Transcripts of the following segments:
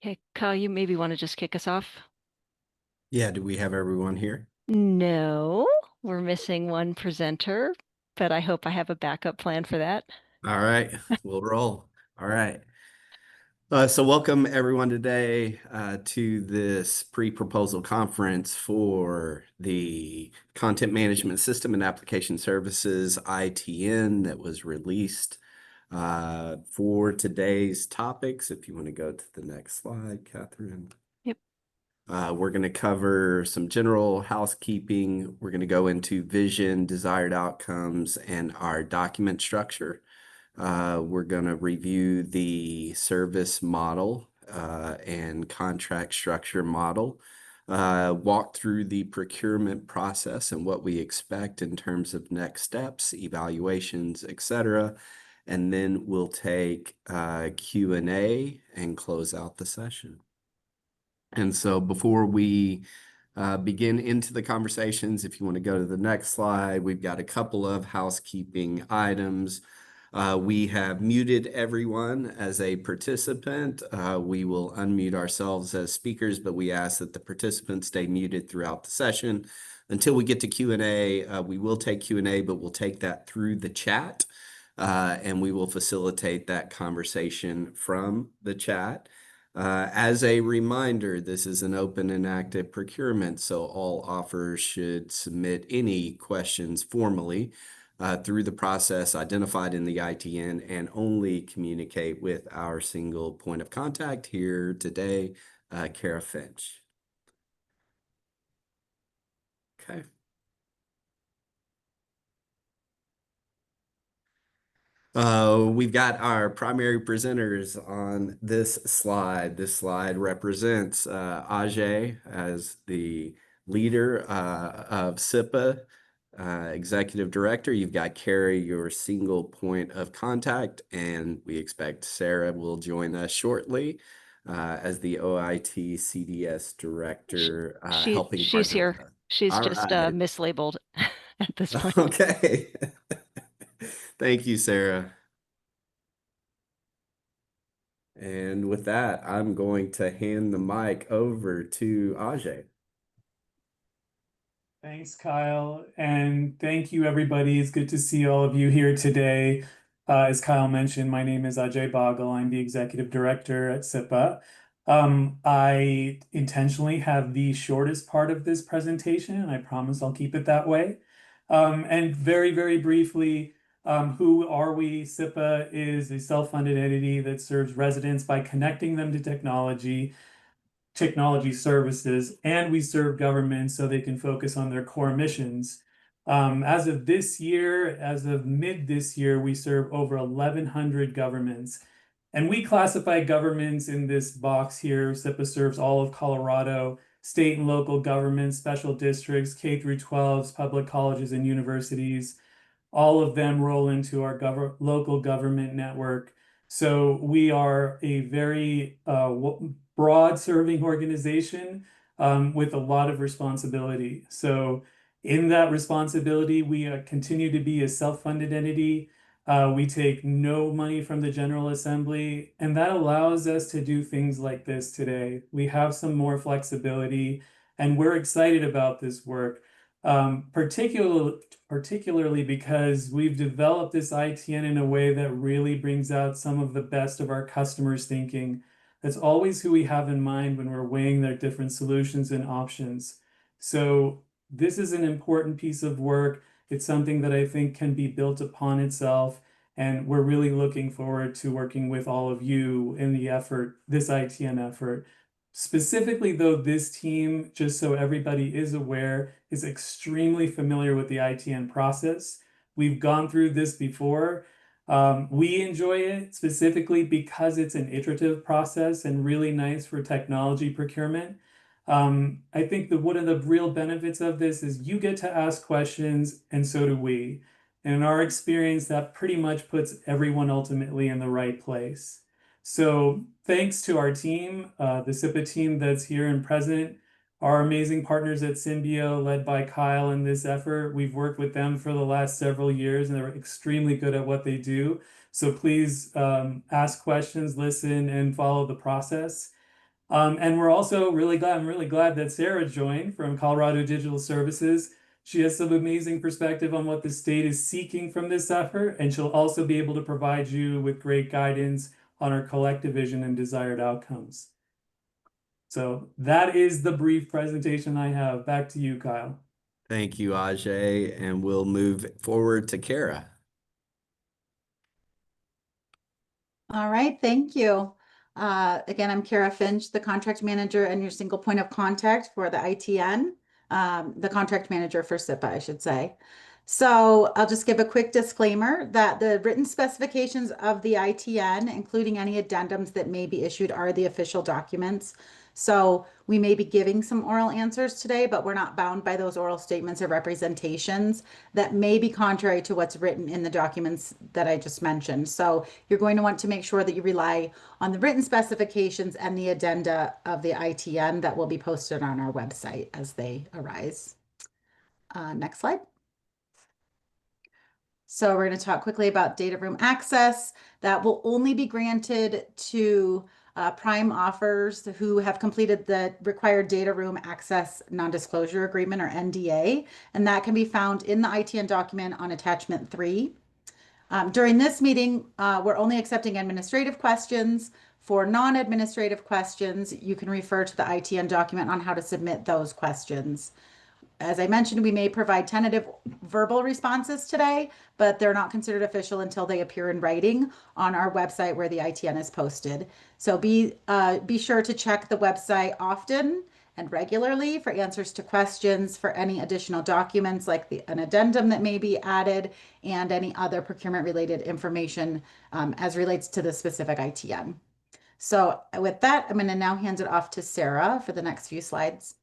Okay, Kyle, you maybe want to just kick us off? Yeah, do we have everyone here? No, we're missing one presenter, but I hope I have a backup plan for that. All right, we'll roll. All right. So welcome everyone today to this pre-proposal conference for the Content Management System and Application Services ITN that was released for today's topics. If you want to go to the next slide, Catherine. Yep. We're going to cover some general housekeeping. We're going to go into vision, desired outcomes, and our document structure. We're going to review the service model and contract structure model, walk through the procurement process and what we expect in terms of next steps, evaluations, etc. And then we'll take Q&A and close out the session. And so before we begin into the conversations, if you want to go to the next slide, we've got a couple of housekeeping items. We have muted everyone as a participant. We will unmute ourselves as speakers, but we ask that the participants stay muted throughout the session. Until we get to Q&A, we will take Q&A, but we'll take that through the chat, and we will facilitate that conversation from the chat. As a reminder, this is an open and active procurement, so all offers should submit any questions formally through the process identified in the ITN and only communicate with our single point of contact here today, Kara Finch. Okay. We've got our primary presenters on this slide. This slide represents Ajay as the leader of SIPA, executive director. You've got Carrie, your single point of contact, and we expect Sarah will join us shortly as the OIT CDS Sh- director, helping she's partner with here. us. She's All just right. mislabeled at this point. Okay. Thank you, Sarah. And with that, I'm going to hand the mic over to Ajay. Thanks, Kyle. And thank you, everybody. It's good to see all of you here today. As Kyle mentioned, my name is Ajay Bagal. I'm the executive director at SIPA. I intentionally have the shortest part of this presentation, and I promise I'll keep it that way. And very, very briefly, who are we? SIPA is a self-funded entity that serves residents by connecting them to technology services, and we serve government so they can focus on their core missions. As of this year, as of mid this year, we serve over 1,100 governments. And we classify governments in this box here. SIPA serves all of Colorado, state and local governments, special districts, K through 12s, public colleges and universities. All of them roll into our local government network. So we are a very broad serving organization with a lot of responsibility. So in that responsibility, we continue to be a self-funded entity. We take no money from the General Assembly, and that allows us to do things like this today. We have some more flexibility, and we're excited about this work, particularly because we've developed this ITN in a way that really brings out some of the best of our customers' thinking. That's always who we have in mind when we're weighing their different solutions and options. So this is an important piece of work. It's something that I think can be built upon itself. And we're really looking forward to working with all of you in the effort, this ITN effort. Specifically, though, this team, just so everybody is aware, is extremely familiar with the ITN process. We've gone through this before. We enjoy it specifically because it's an iterative process and really nice for technology procurement. I think that one of the real benefits of this is you get to ask questions, and so do we. And in our experience, that pretty much puts everyone ultimately in the right place. So thanks to our team, the SIPA team that's here and present, our amazing partners at Symbio, led by Kyle in this effort. We've worked with them for the last several years, and they're extremely good at what they do. So please ask questions, listen, and follow the process. And we're also I'm really glad that Sarah joined from Colorado Digital Services. She has some amazing perspective on what the state is seeking from this effort, and she'll also be able to provide you with great guidance on our collective vision and desired outcomes. So that is the brief presentation I have. Back to you, Kyle. Thank you, Ajay, and we'll move forward to Kara. All right, thank you. Again, I'm Kara Finch, the contract manager and your single point of contact for the ITN, the contract manager for SIPA, I should say. So I'll just give a quick disclaimer that the written specifications of the ITN, including any addendums that may be issued, are the official documents. So we may be giving some oral answers today, but we're not bound by those oral statements or representations that may be contrary to what's written in the documents that I just mentioned. So you're going to want to make sure that you rely on the written specifications and the addenda of the ITN that will be posted on our website as they arise. Next slide. So we're going to talk quickly about data room access. That will only be granted to prime offers who have completed the required data room access non-disclosure agreement, or NDA, and that can be found in the ITN document on attachment 3. During this meeting, we're only accepting administrative questions. For non-administrative questions, you can refer to the ITN document on how to submit those questions. As I mentioned, we may provide tentative verbal responses today, but they're not considered official until they appear in writing on our website where the ITN is posted. So be sure to check the website often and regularly for answers to questions, for any additional documents like an addendum that may be added, and any other procurement related information as relates to the specific ITN. So with that, I'm going to now hand it off to Sarah for the next few slides.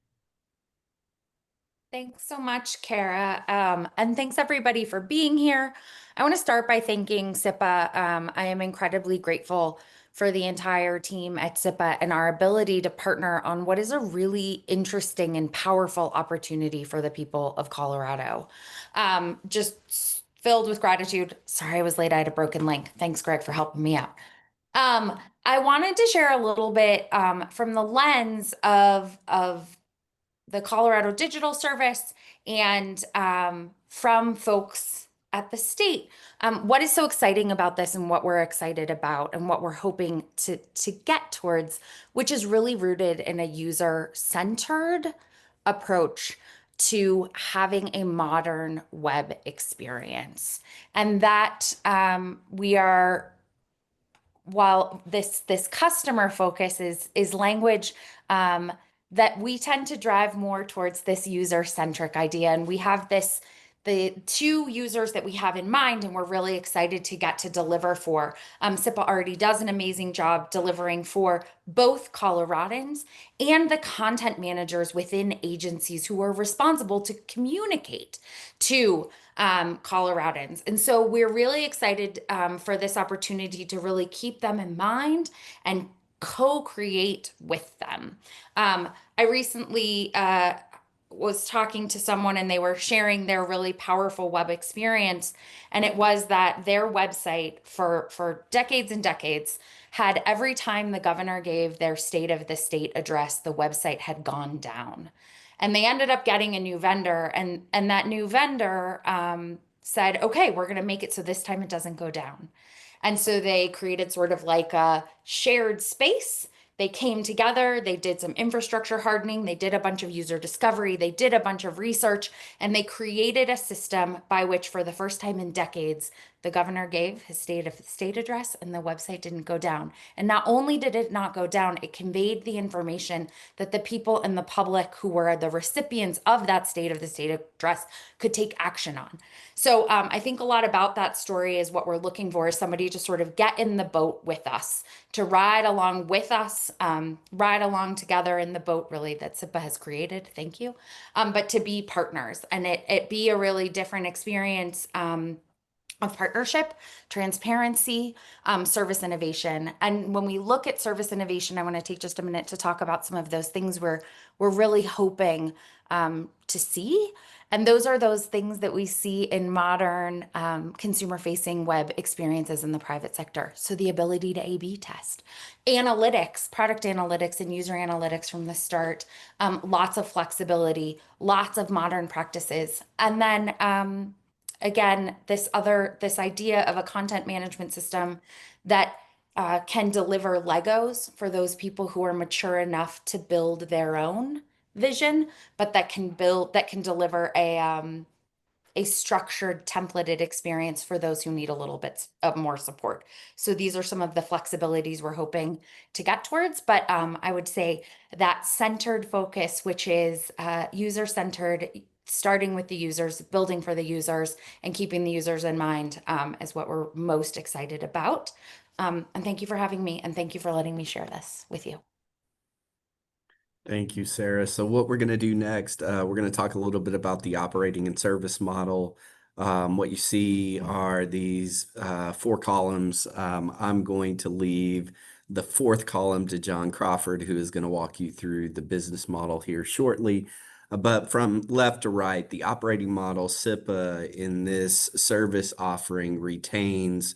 Thanks so much, Kara. And thanks everybody for being here. I want to start by thanking SIPA. I am incredibly grateful for the entire team at SIPA and our ability to partner on what is a really interesting and powerful opportunity for the people of Colorado. Just filled with gratitude. Sorry I was late, I had a broken link. Thanks, Greg, for helping me out. I wanted to share a little bit from the lens of the Colorado Digital Service and from folks at the state. What is so exciting about this, and what we're excited about, and what we're hoping to get towards, which is really rooted in a user-centered approach to having a modern web experience. And that we are, while this customer focus is language that we tend to drive more towards this user-centric idea. And we have the two users that we have in mind, and we're really excited to get to deliver for. SIPA already does an amazing job delivering for both Coloradans and the content managers within agencies who are responsible to communicate to Coloradans. And so we're really excited for this opportunity to really keep them in mind and co-create with them. I recently was talking to someone, and they were sharing their really powerful web experience. And it was that their website for decades and decades had, every time the governor gave their state of the state address, the website had gone down. And they ended up getting a new vendor, and that new vendor said, okay, we're going to make it so this time it doesn't go down. And so they created sort of like a shared space. They came together, they did some infrastructure hardening, they did a bunch of user discovery, they did a bunch of research, and they created a system by which, for the first time in decades, the governor gave his state of the state address and the website didn't go down. And not only did it not go down, it conveyed the information that the people in the public who were the recipients of that state of the state address could take action on. So I think a lot about that story is what we're looking for, is somebody to sort of get in the boat with us, to ride along with us, ride along together in the boat, really, that SIPA has created. Thank you. But to be partners, and it be a really different experience of partnership, transparency, service innovation. And when we look at service innovation, I want to take just a minute to talk about some of those things we're really hoping to see And those are those things that we see in modern consumer-facing web experiences in the private sector. So the ability to A/B test, analytics, product analytics and user analytics from the start, lots of flexibility, lots of modern practices. And then again, this idea of a content management system that can deliver Legos for those people who are mature enough to build their own vision, but that can deliver a structured, templated experience for those who need a little bit of more support. So these are some of the flexibilities we're hoping to get towards. But I would say that centered focus, which is user-centered, starting with the users, building for the users, and keeping the users in mind, is what we're most excited about. And thank you for having me, and thank you for letting me share this with you. Thank you, Sarah. So what we're going to do next, we're going to talk a little bit about the operating and service model. What you see are these 4 columns. I'm going to leave the 4th column to John Crawford, who is going to walk you through the business model here shortly. But from left to right, the operating model, SIPA, in this service offering retains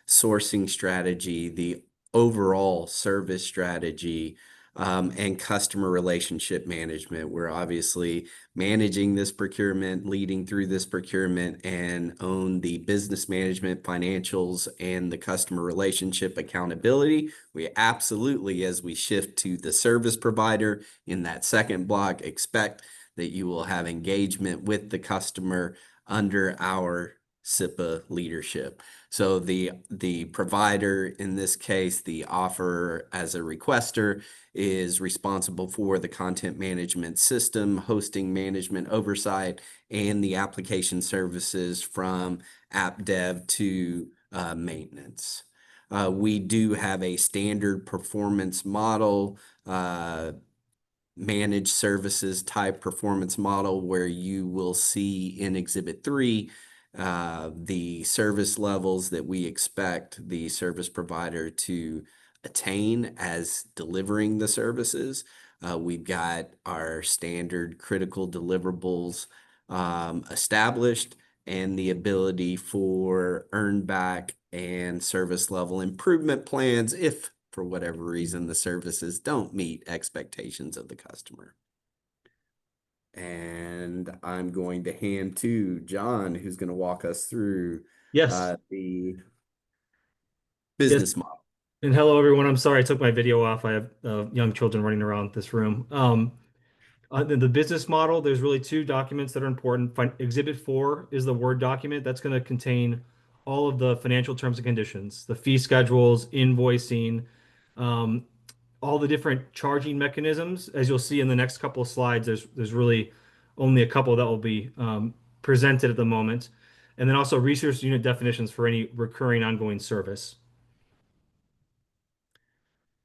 sourcing strategy, the overall service strategy, and customer relationship management. We're obviously managing this procurement, leading through this procurement, and own the business management, financials, and the customer relationship accountability. We absolutely, as we shift to the service provider in that second block, expect that you will have engagement with the customer under our SIPA leadership. So the provider, in this case, the offerer as a requester, is responsible for the content management system, hosting management oversight, and the application services from app dev to maintenance. We do have a standard performance model, managed services type performance model, where you will see in Exhibit 3 the service levels that we expect the service provider to attain as delivering the services. We've got our standard critical deliverables established, and the ability for earn back and service level improvement plans if, for whatever reason, the services don't meet expectations of the customer. And I'm going to hand to John, who's going to walk us through Yes. the business model. And hello, everyone. I'm sorry I took my video off. I have young children running around this room. The business model, there's really 2 documents that are important. Exhibit 4 is the Word document. That's going to contain all of the financial terms and conditions, the fee schedules, invoicing, all the different charging mechanisms. As you'll see in the next couple of slides, there's really only a couple that will be presented at the moment. And then also resource unit definitions for any recurring ongoing service.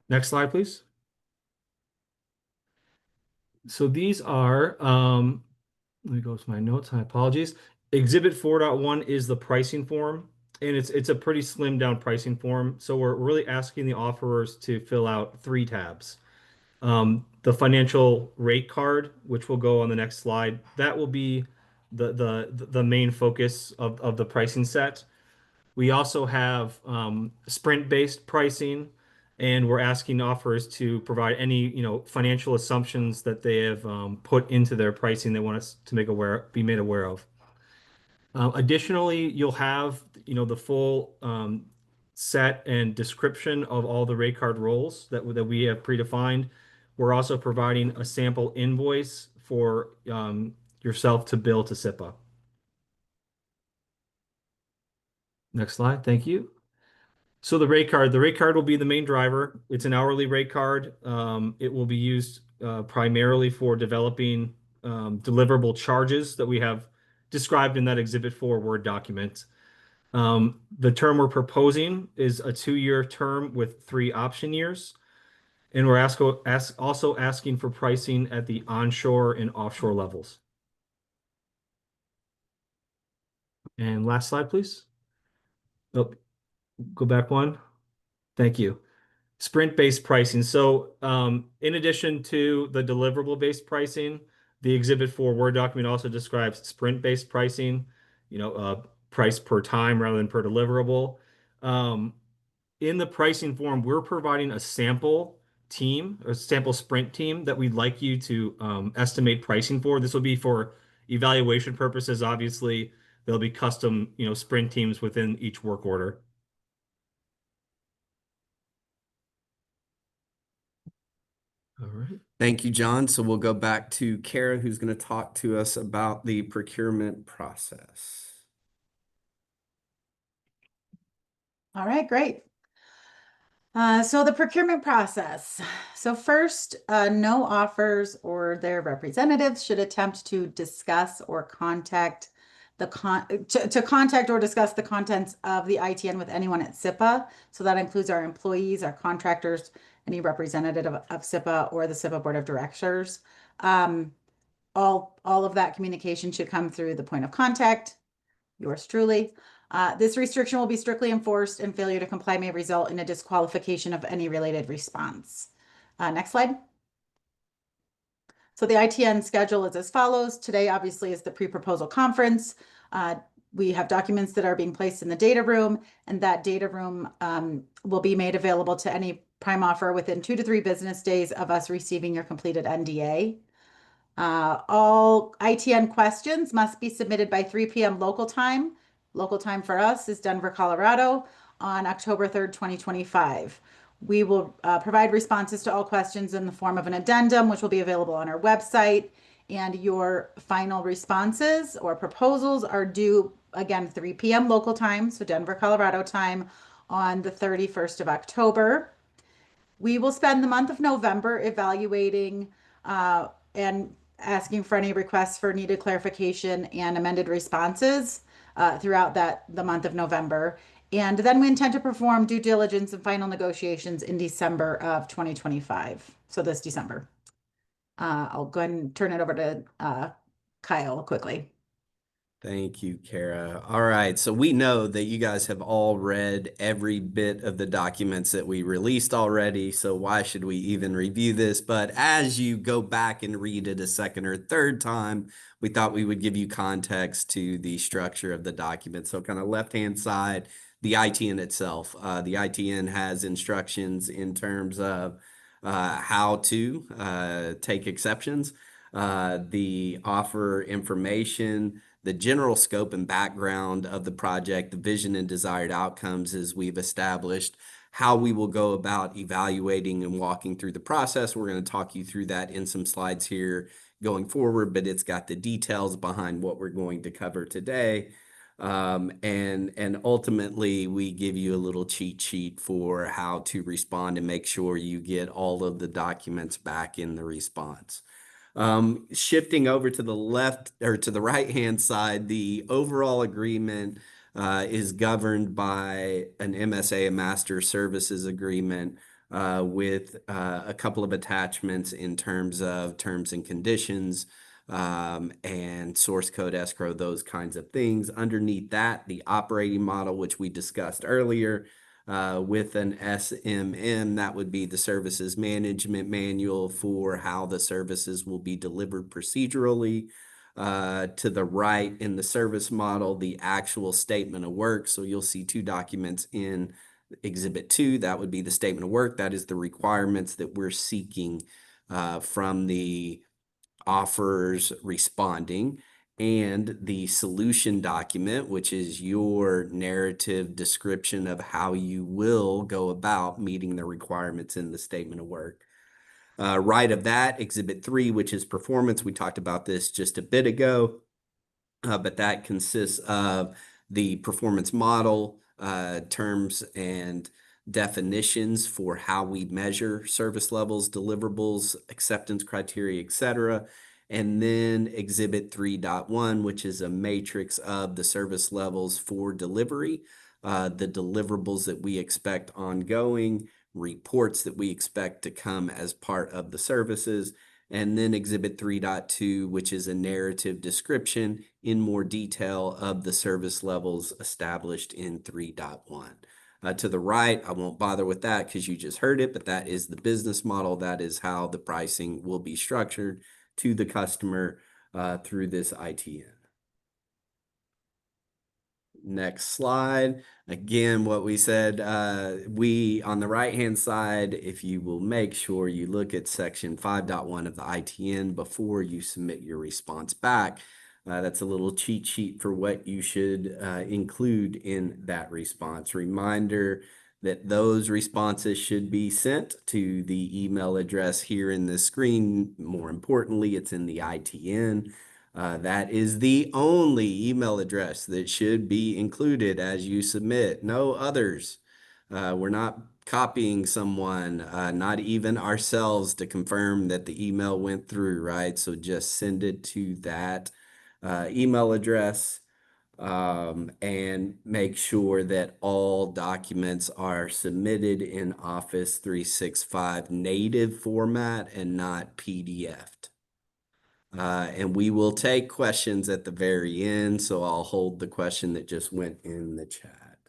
Next slide, please. So these are, let me go to my notes, my apologies. Exhibit 4.1 is the pricing form, and it's a pretty slimmed down pricing form. So we're really asking the offerers to fill out 3 tabs. The financial rate card, which will go on the next slide, that will be the main focus of the pricing set. We also have sprint-based pricing, and we're asking offers to provide any financial assumptions that they have put into their pricing they want us to be made aware of. Additionally, you'll have the full set and description of all the rate card roles that we have predefined. We're also providing a sample invoice for yourself to bill to SIPA. Next slide, thank you. So the rate card will be the main driver. It's an hourly rate card. It will be used primarily for developing deliverable charges that we have described in that Exhibit 4 Word document. The term we're proposing is a 2-year term with 3 option years. And we're also asking for pricing at the onshore and offshore levels. And last slide, please. Oh, go back one. Thank you. Sprint-based pricing. So in addition to the deliverable-based pricing, The Exhibit 4 Word document also describes sprint-based pricing, price per time rather than per deliverable. In the pricing form, we're providing a sample team or sample sprint team that we'd like you to estimate pricing for. This will be for evaluation purposes. Obviously, there'll be custom, sprint teams within each work order. All right. Thank you, John. So we'll go back to Kara, who's going to talk to us about the procurement process. All right, great. So the procurement process. So first, no offers or their representatives should attempt to discuss or contact to contact or discuss the contents of the ITN with anyone at SIPA. So that includes our employees, our contractors, any representative of SIPA or the SIPA Board of Directors. All of that communication should come through the point of contact, yours truly. This restriction will be strictly enforced, and failure to comply may result in a disqualification of any related response. Next slide. So the ITN schedule is as follows. Today, obviously, is the pre-proposal conference. We have documents that are being placed in the data room, and that data room will be made available to any prime offer within 2 to 3 business days of us receiving your completed NDA. All ITN questions must be submitted by 3 p.m. local time. Local time for us is Denver, Colorado, on October 3rd, 2025. We will provide responses to all questions in the form of an addendum, which will be available on our website. And your final responses or proposals are due, again, 3 p.m. local time, so Denver, Colorado time, on the 31st of October. We will spend the month of November evaluating and asking for any requests for needed clarification and amended responses throughout the month of November. And then we intend to perform due diligence and final negotiations in December of 2025. So this December. I'll go ahead and turn it over to Kyle quickly. Thank you, Kara. All right, so we know that you guys have all read every bit of the documents that we released already, so why should we even review this? But as you go back and read it a second or third time, we thought we would give you context to the structure of the document. So kind of left-hand side, the ITN itself. The ITN has instructions in terms of how to take exceptions, the offer information, the general scope and background of the project, the vision and desired outcomes as we've established, how we will go about evaluating and walking through the process. We're going to talk you through that in some slides here going forward, but it's got the details behind what we're going to cover today. And ultimately, we give you a little cheat sheet for how to respond and make sure you get all of the documents back in the response. Shifting over to the left or to the right-hand side, the overall agreement is governed by an MSA, a Master Services Agreement, with a couple of attachments in terms of terms and conditions and source code escrow, those kinds of things. Underneath that, the operating model, which we discussed earlier, with an SMM, that would be the Services Management Manual for how the services will be delivered procedurally. To the right in the service model, the actual statement of work. So you'll see 2 documents in Exhibit 2. That would be the statement of work. That is the requirements that we're seeking from the offers responding. And the solution document, which is your narrative description of how you will go about meeting the requirements in the statement of work. Right of that, Exhibit 3, which is performance. We talked about this just a bit ago, but that consists of the performance model, terms and definitions for how we measure service levels, deliverables, acceptance criteria, etc. And then Exhibit 3.1, which is a matrix of the service levels for delivery, the deliverables that we expect ongoing, reports that we expect to come as part of the services, and then Exhibit 3.2, which is a narrative description in more detail of the service levels established in 3.1. To the right, I won't bother with that because you just heard it, but that is the business model. That is how the pricing will be structured. to the customer through this ITN. Next slide. Again, what we said, we on the right-hand side, if you will make sure you look at section 5.1 of the ITN before you submit your response back. That's a little cheat sheet for what you should include in that response. Reminder that those responses should be sent to the email address here in the screen. More importantly, it's in the ITN. That is the only email address that should be included as you submit. No others. We're not copying someone, not even ourselves, to confirm that the email went through, right? So just send it to that email address, and make sure that all documents are submitted in Office 365 native format and not PDF'd. And we will take questions at the very end, so I'll hold the question that just went in the chat.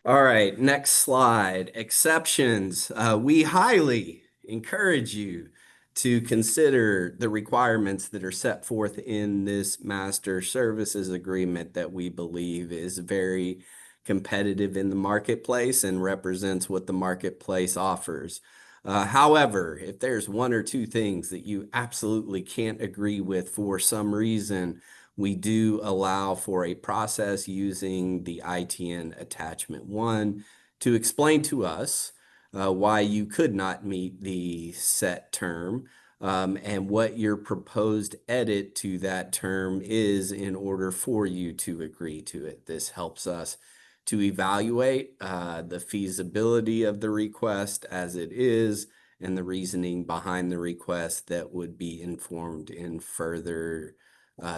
All right, next slide. Exceptions. We highly encourage you to consider the requirements that are set forth in this master services agreement that we believe is very competitive in the marketplace and represents what the marketplace offers. However, if there's one or two things that you absolutely can't agree with for some reason, we do allow for a process using the ITN attachment 1 to explain to us why you could not meet the set term, and what your proposed edit to that term is in order for you to agree to it. This helps us to evaluate the feasibility of the request as it is and the reasoning behind the request that would be informed in further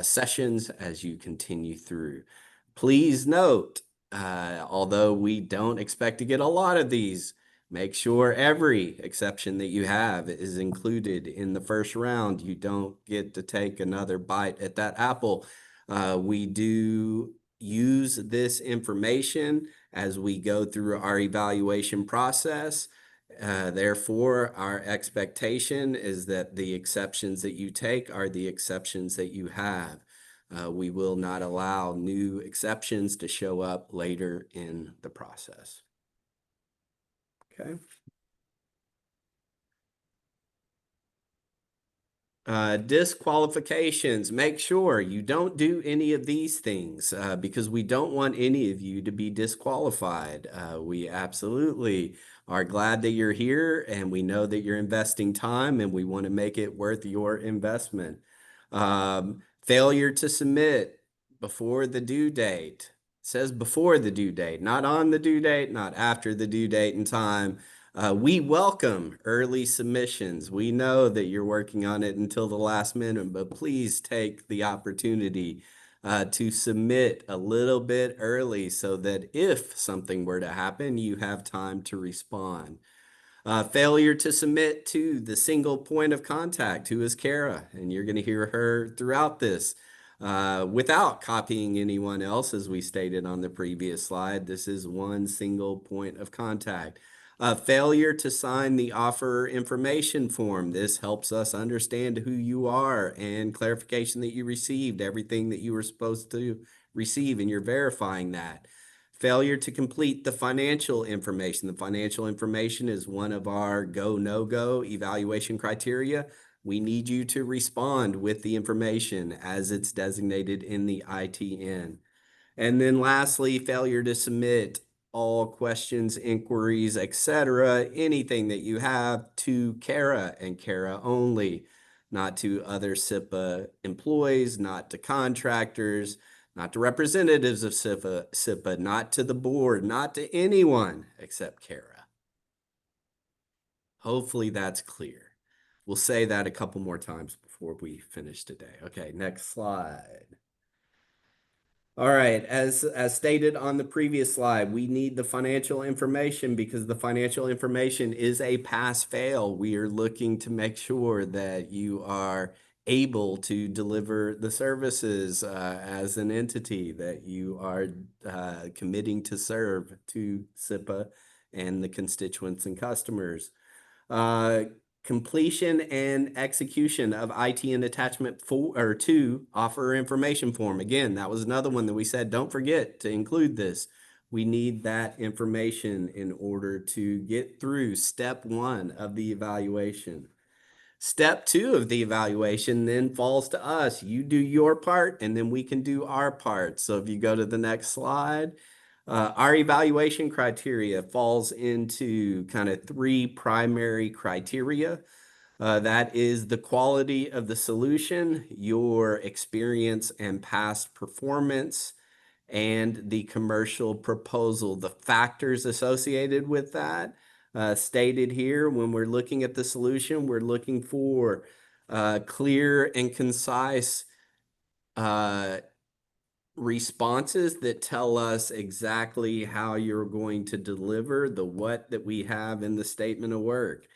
sessions as you continue through. Please note, although we don't expect to get a lot of these, make sure every exception that you have is included in the first round. You don't get to take another bite at that apple. We do use this information as we go through our evaluation process. Therefore, our expectation is that the exceptions that you take are the exceptions that you have. We will not allow new exceptions to show up later in the process. Okay. Disqualifications. Make sure you don't do any of these things because we don't want any of you to be disqualified. We absolutely are glad that you're here and we know that you're investing time and we want to make it worth your investment. Failure to submit before the due date. It says before the due date, not on the due date, not after the due date and time. We welcome early submissions. We know that you're working on it until the last minute, but please take the opportunity to submit a little bit early so that if something were to happen, you have time to respond. Failure to submit to the single point of contact, who is Kara, and you're going to hear her throughout this. Without copying anyone else, as we stated on the previous slide, this is one single point of contact. Failure to sign the offer information form. This helps us understand who you are and clarification that you received everything that you were supposed to receive, and you're verifying that. Failure to complete the financial information. The financial information is one of our go, no-go evaluation criteria. We need you to respond with the information as it's designated in the ITN. And then lastly, failure to submit all questions, inquiries, etc., anything that you have to Kara and Kara only, not to other SIPA employees, not to contractors, not to representatives of SIPA, not to the board, not to anyone except Kara. Hopefully that's clear. We'll say that a couple more times before we finish today. Okay, next slide. All right, as stated on the previous slide, we need the financial information because the financial information is a pass-fail. We are looking to make sure that you are able to deliver the services as an entity that you are committing to serve to SIPA and the constituents and customers. Completion and execution of ITN attachment 4 or 2 offer information form. Again, that was another one that we said, don't forget to include this. We need that information in order to get through step 1 of the evaluation. Step 2 of the evaluation then falls to us. You do your part, and then we can do our part. So if you go to the next slide, our evaluation criteria falls into kind of 3 primary criteria. That is the quality of the solution, your experience and past performance, and the commercial proposal, the factors associated with that. Stated here, when we're looking at the solution, we're looking for clear and concise responses that tell us exactly how you're going to deliver the what that we have in the statement of work.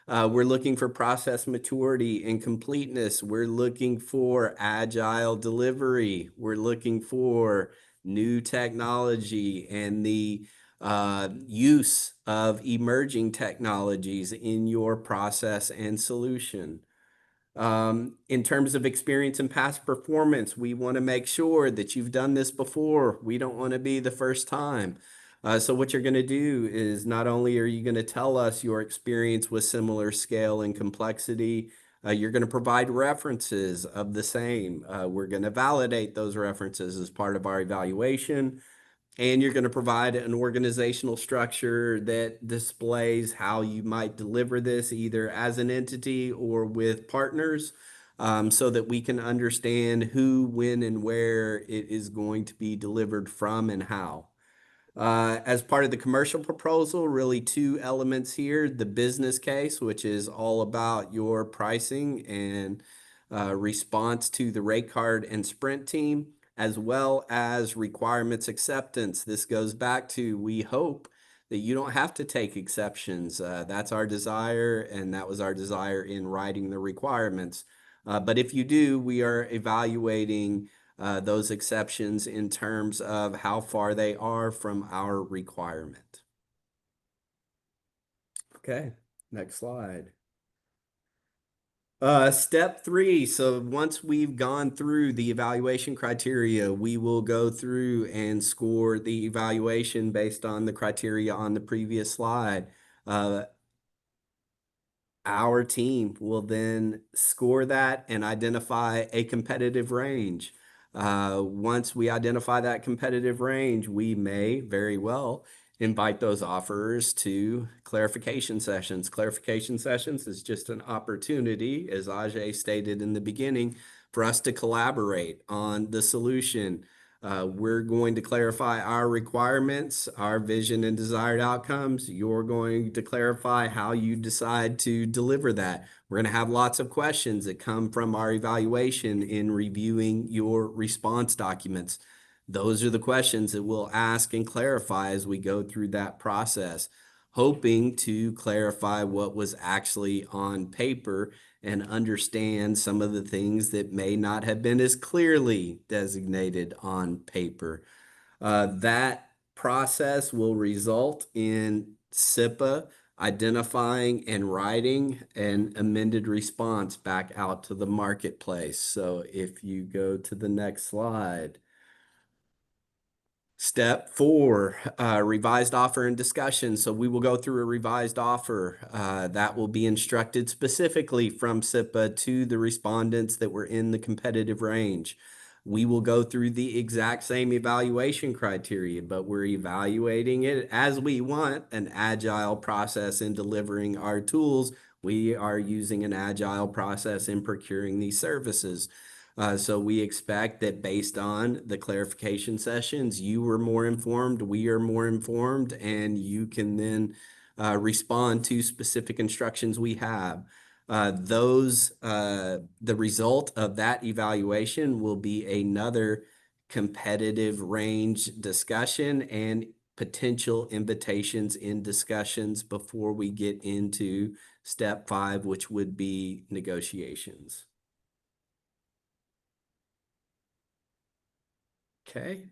We're looking for process maturity and completeness. We're looking for agile delivery. We're looking for new technology and the use of emerging technologies in your process and solution. In terms of experience and past performance, we want to make sure that you've done this before. We don't want to be the first time. So what you're going to do is not only are you going to tell us your experience with similar scale and complexity, you're going to provide references of the same. We're going to validate those references as part of our evaluation. And you're going to provide an organizational structure that displays how you might deliver this either as an entity or with partners, so that we can understand who, when, and where it is going to be delivered from and how. As part of the commercial proposal, really 2 elements here. The business case, which is all about your pricing and response to the rate card and sprint team, as well as requirements acceptance. This goes back to, we hope that you don't have to take exceptions. That's our desire, and that was our desire in writing the requirements. But if you do, we are evaluating those exceptions in terms of how far they are from our requirement. Okay, next slide. Step 3. So once we've gone through the evaluation criteria, we will go through and score the evaluation based on the criteria on the previous slide. Our team will then score that and identify a competitive range. Once we identify that competitive range, we may very well invite those offerers to clarification sessions. Clarification sessions is just an opportunity, as Ajay stated in the beginning, for us to collaborate on the solution. We're going to clarify our requirements, our vision and desired outcomes. You're going to clarify how you decide to deliver that. We're going to have lots of questions that come from our evaluation in reviewing your response documents. Those are the questions that we'll ask and clarify as we go through that process, hoping to clarify what was actually on paper and understand some of the things that may not have been as clearly designated on paper. That process will result in SIPA identifying and writing an amended response back out to the marketplace. So if you go to the next slide. Step 4, revised offer and discussion. So we will go through a revised offer that will be instructed specifically from SIPA to the respondents that were in the competitive range. We will go through the exact same evaluation criteria, but we're evaluating it as we want an agile process in delivering our tools. We are using an agile process in procuring these services. So we expect that based on the clarification sessions, you were more informed, we are more informed, and you can then respond to specific instructions we have. The result of that evaluation will be another competitive range discussion and potential invitations in discussions before we get into step 5, which would be negotiations. Okay.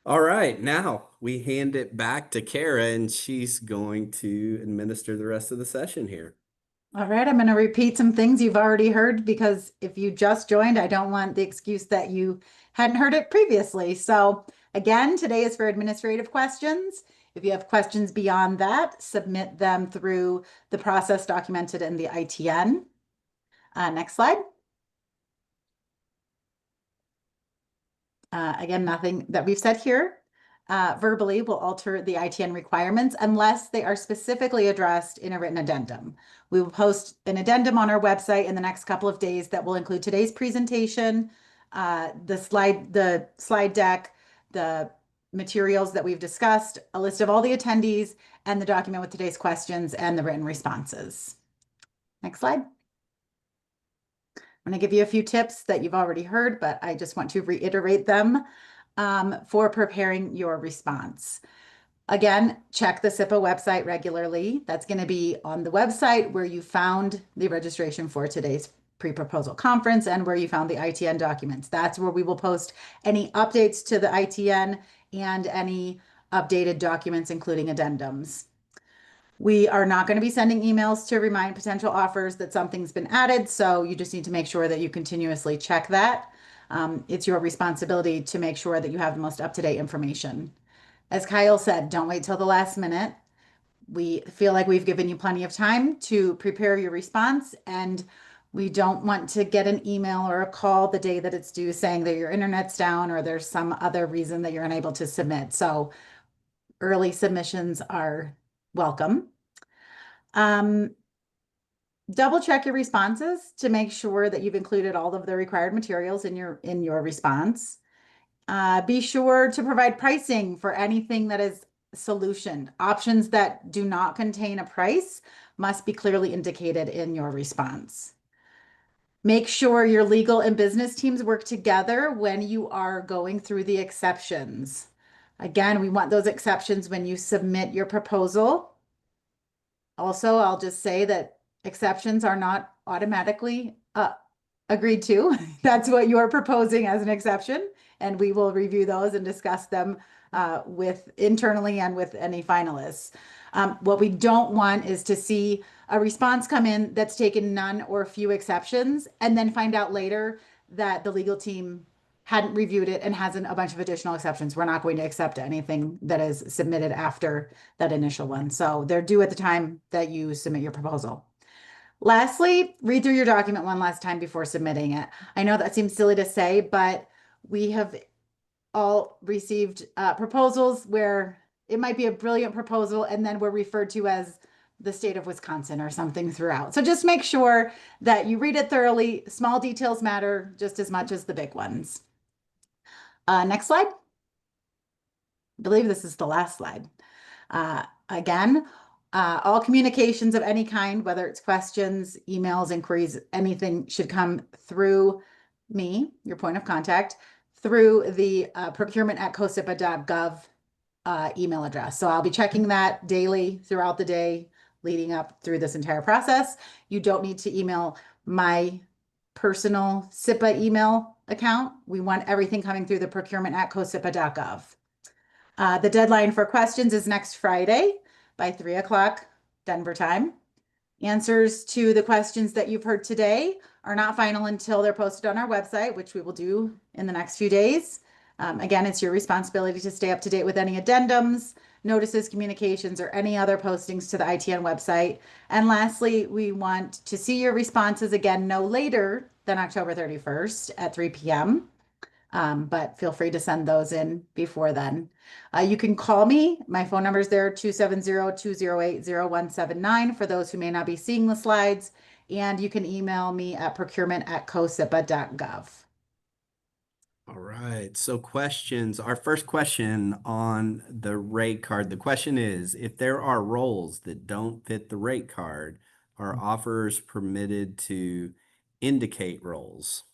All right, now we hand it back to Kara, and she's going to administer the rest of the session here. All right, I'm going to repeat some things you've already heard because if you just joined, I don't want the excuse that you hadn't heard it previously. So again, today is for administrative questions. If you have questions beyond that, submit them through the process documented in the ITN. Next slide. Again, nothing that we've said here verbally will alter the ITN requirements unless they are specifically addressed in a written addendum. We will post an addendum on our website in the next couple of days that will include today's presentation, the slide deck, the materials that we've discussed, a list of all the attendees, and the document with today's questions and the written responses. Next slide. I'm going to give you a few tips that you've already heard, but I just want to reiterate them for preparing your response. Again, check the SIPA website regularly. That's going to be on the website where you found the registration for today's pre-proposal conference and where you found the ITN documents. That's where we will post any updates to the ITN and any updated documents, including addendums. We are not going to be sending emails to remind potential offers that something's been added, so you just need to make sure that you continuously check that. It's your responsibility to make sure that you have the most up-to-date information. As Kyle said, don't wait till the last minute. We feel like we've given you plenty of time to prepare your response, and we don't want to get an email or a call the day that it's due saying that your internet's down or there's some other reason that you're unable to submit. So early submissions are welcome. Double check your responses to make sure that you've included all of the required materials in your response. Be sure to provide pricing for anything that is solution. Options that do not contain a price must be clearly indicated in your response. Make sure your legal and business teams work together when you are going through the exceptions. Again, we want those exceptions when you submit your proposal. Also, I'll just say that exceptions are not automatically agreed to. That's what you're proposing as an exception, and we will review those and discuss them with internally and with any finalists. What we don't want is to see a response come in that's taken none or few exceptions, and then find out later that the legal team hadn't reviewed it and hasn't a bunch of additional exceptions. We're not going to accept anything that is submitted after that initial one. So they're due at the time that you submit your proposal. Lastly, read through your document one last time before submitting it. I know that seems silly to say, but we have all received proposals where it might be a brilliant proposal and then we're referred to as the state of Wisconsin or something throughout. So just make sure that you read it thoroughly. Small details matter just as much as the big ones. Next slide. I believe this is the last slide. Again, all communications of any kind, whether it's questions, emails, inquiries, anything should come through me, your point of contact, through the procurement@cosipa.gov email address. So I'll be checking that daily throughout the day leading up through this entire process. You don't need to email my personal SIPA email account. We want everything coming through the procurement@cosipa.gov. The deadline for questions is next Friday by 3 o'clock Denver time. Answers to the questions that you've heard today are not final until they're posted on our website, which we will do in the next few days. Again, it's your responsibility to stay up to date with any addendums, notices, communications, or any other postings to the ITN website. And lastly, we want to see your responses again no later than October 31st at 3 p.m. But feel free to send those in before then. You can call me. My phone number is there, 270-208-0179 for those who may not be seeing the slides. And you can email me at procurement@cosipa.gov. All right, so questions. Our first question on the rate card. The question is, if there are roles that don't fit the rate card, are offers permitted to indicate roles?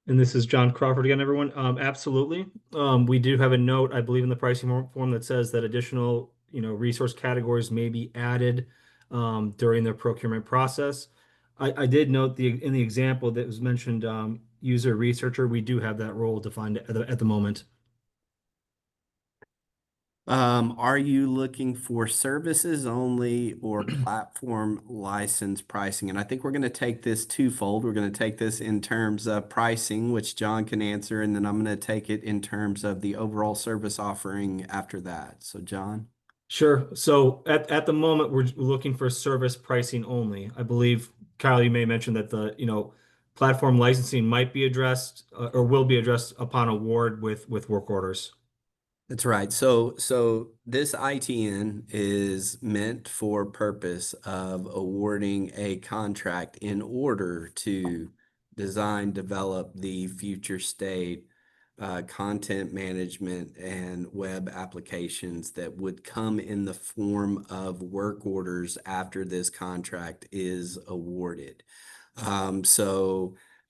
And this is John Crawford again, everyone. Absolutely. We do have a note, I believe, in the pricing form that says that additional, resource categories may be added during the procurement process. I did note in the example that was mentioned, user researcher, we do have that role defined at the moment. Are you looking for services only or platform license pricing? And I think we're going to take this twofold. We're going to take this in terms of pricing, which John can answer, and then I'm going to take it in terms of the overall service offering after that. So, John? Sure. So at the moment, we're looking for service pricing only. I believe, Kyle, you may mention that platform licensing might be addressed or will be addressed upon award with work orders. That's right. So this ITN is meant for purpose of awarding a contract in order to design, develop the future state content management and web applications that would come in the form of work orders after this contract is awarded.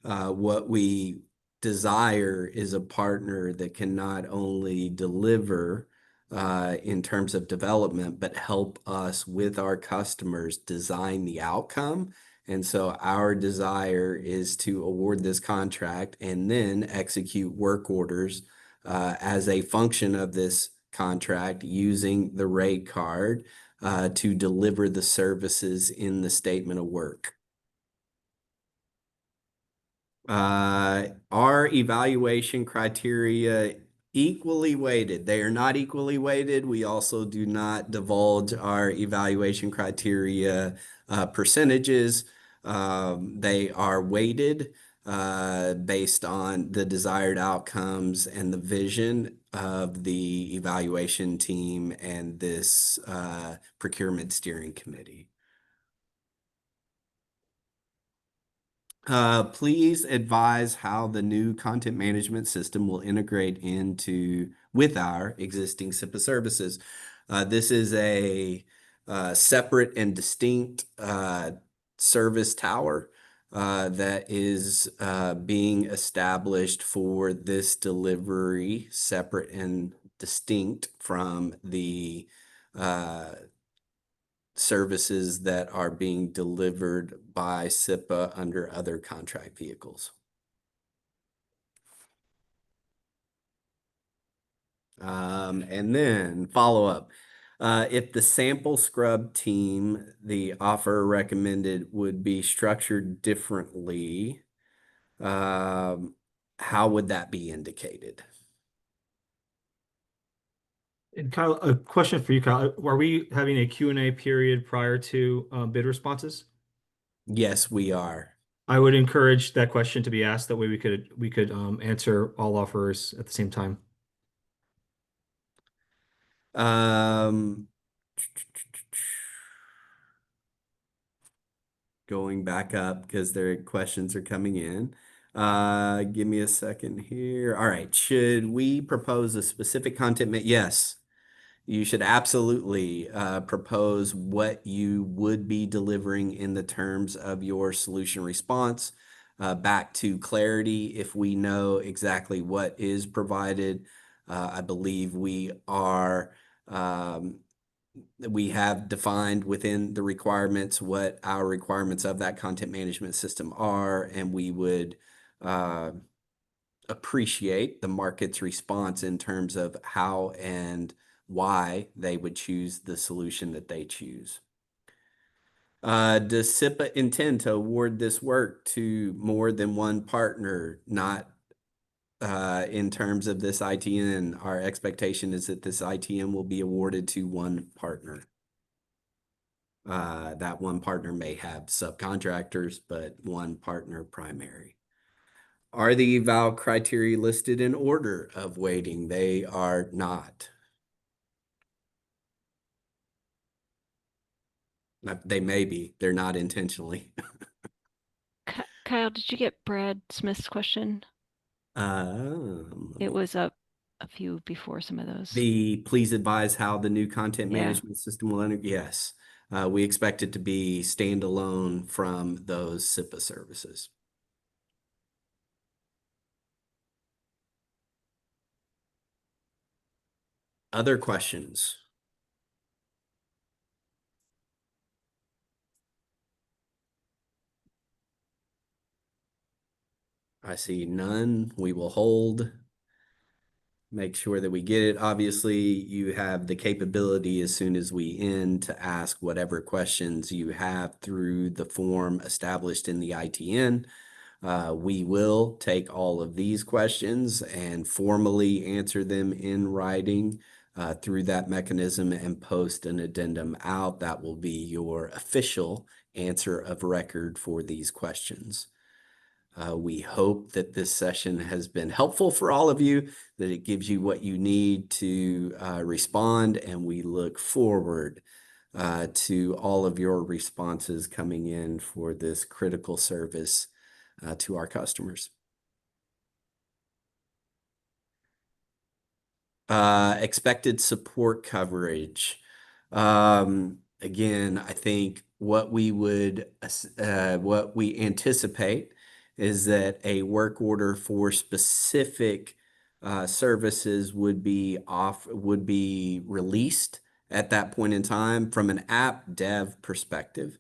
What we desire is a partner that can not only deliver in terms of development, but help us with our customers design the outcome. And so our desire is to award this contract and then execute work orders as a function of this contract using the rate card to deliver the services in the statement of work. Are evaluation criteria equally weighted? They are not equally weighted. We also do not divulge our evaluation criteria percentages. They are weighted based on the desired outcomes and the vision of the evaluation team and this procurement steering committee. Please advise how the new content management system will integrate with our existing SIPA services. This is a separate and distinct service tower that is being established for this delivery, separate and distinct from the services that are being delivered by SIPA under other contract vehicles. And then follow up. If the sample scrub team, the offer recommended would be structured differently, how would that be indicated? And Kyle, a question for you, Kyle. Are we having a Q&A period prior to bid responses? Yes, we are. I would encourage that question to be asked. That way we could answer all offers at the same time. Going back up because their questions are coming in. Give me a second here. All right. Should we propose a specific content? Yes. You should absolutely propose what you would be delivering in the terms of your solution response back to clarity. If we know exactly what is provided, I believe we have defined within the requirements what our requirements of that content management system are, and we would appreciate the market's response in terms of how and why they would choose the solution that they choose. Does SIPA intend to award this work to more than one partner? Not in terms of this ITN. Our expectation is that this ITN will be awarded to one partner. That one partner may have subcontractors, but one partner primary. Are the eval criteria listed in order of weighting? They are not. They may be. They're not intentionally. Kyle, did you get Brad Smith's question? It was up a few before some of those. Please advise how the new content Yeah. management system will enter. Yes. We expect it to be standalone from those SIPA services. Other questions? I see none. We will hold. make sure that we get it. Obviously, you have the capability as soon as we end to ask whatever questions you have through the form established in the ITN. We will take all of these questions and formally answer them in writing through that mechanism and post an addendum out. That will be your official answer of record for these questions. We hope that this session has been helpful for all of you, that it gives you what you need to respond, and we look forward to all of your responses coming in for this critical service to our customers. Expected support coverage. Again, I think what we anticipate is that a work order for specific services would be released at that point in time. From an app dev perspective,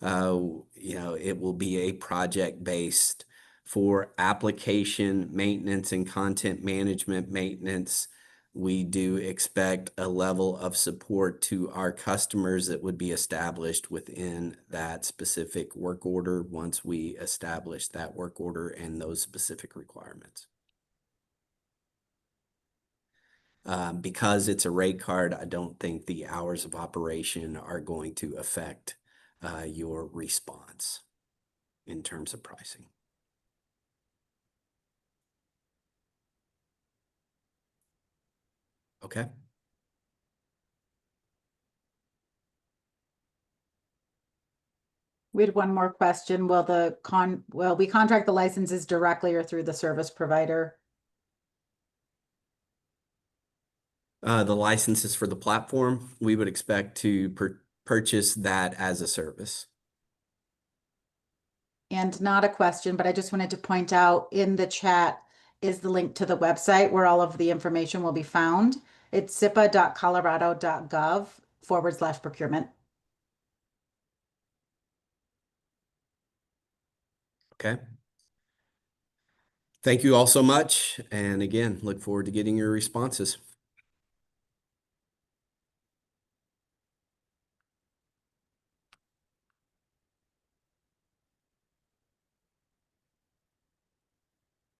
it will be a project-based for application maintenance and content management maintenance. We do expect a level of support to our customers that would be established within that specific work order once we establish that work order and those specific requirements. Because it's a rate card, I don't think the hours of operation are going to affect your response in terms of pricing. Okay. We had one more question. Will we contract the licenses directly or through the service provider? The licenses for the platform, we would expect to purchase that as a service. And not a question, but I just wanted to point out in the chat is the link to the website where all of the information will be found. It's sipa.colorado.gov/procurement. Okay. Thank you all so much. And again, look forward to getting your responses.